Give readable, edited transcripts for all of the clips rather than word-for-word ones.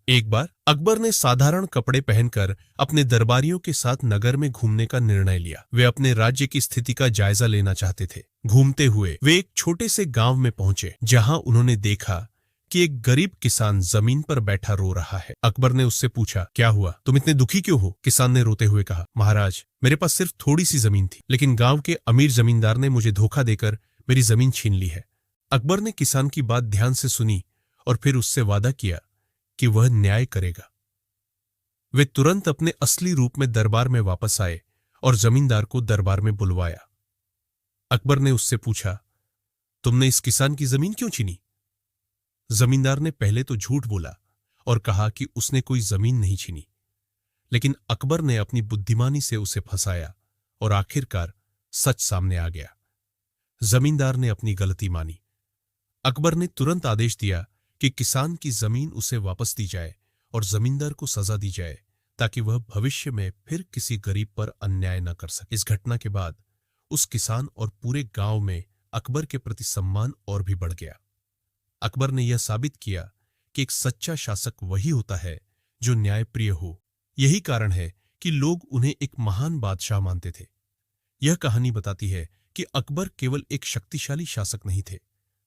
एक बार अकबर ने साधारण कपड़े पहनकर अपने दरबारियों के साथ नगर में घूमने का निर्णय लिया। वे अपने राज्य की स्थिति का जायजा लेना चाहते थे। घूमते हुए वे एक छोटे से गांव में पहुंचे, जहां उन्होंने देखा कि एक गरीब किसान जमीन पर बैठा रो रहा है। अकबर ने उससे पूछा, क्या हुआ, तुम इतने दुखी क्यों हो? किसान ने रोते हुए कहा, महाराज, मेरे पास सिर्फ थोड़ी सी जमीन थी, लेकिन गांव के अमीर जमींदार ने मुझे धोखा देकर मेरी जमीन छीन ली है। अकबर ने किसान की बात ध्यान से सुनी और फिर उससे वादा किया कि वह न्याय करेगा। वे तुरंत अपने असली रूप में दरबार में वापस आए और जमींदार को दरबार में बुलवाया। अकबर ने उससे पूछा, तुमने इस किसान की जमीन क्यों छीनी? जमींदार ने पहले तो झूठ बोला और कहा कि उसने कोई जमीन नहीं छीनी, लेकिन अकबर ने अपनी बुद्धिमानी से उसे फंसाया और आखिरकार सच सामने आ गया। जमींदार ने अपनी गलती मानी। अकबर ने तुरंत आदेश दिया कि किसान की जमीन उसे वापस दी जाए और जमींदार को सजा दी जाए, ताकि वह भविष्य में फिर किसी गरीब पर अन्याय न कर सके। इस घटना के बाद उस किसान और पूरे गांव में अकबर के प्रति सम्मान और भी बढ़ गया। अकबर ने यह साबित किया कि एक सच्चा शासक वही होता है जो न्यायप्रिय हो। यही कारण है कि लोग उन्हें एक महान बादशाह मानते थे। यह कहानी बताती है कि अकबर केवल एक शक्तिशाली शासक नहीं थे,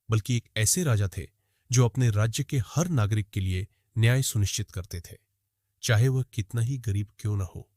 बल्कि एक ऐसे राजा थे जो अपने राज्य के हर नागरिक के लिए न्याय सुनिश्चित करते थे, चाहे वह कितना ही गरीब क्यों न हो।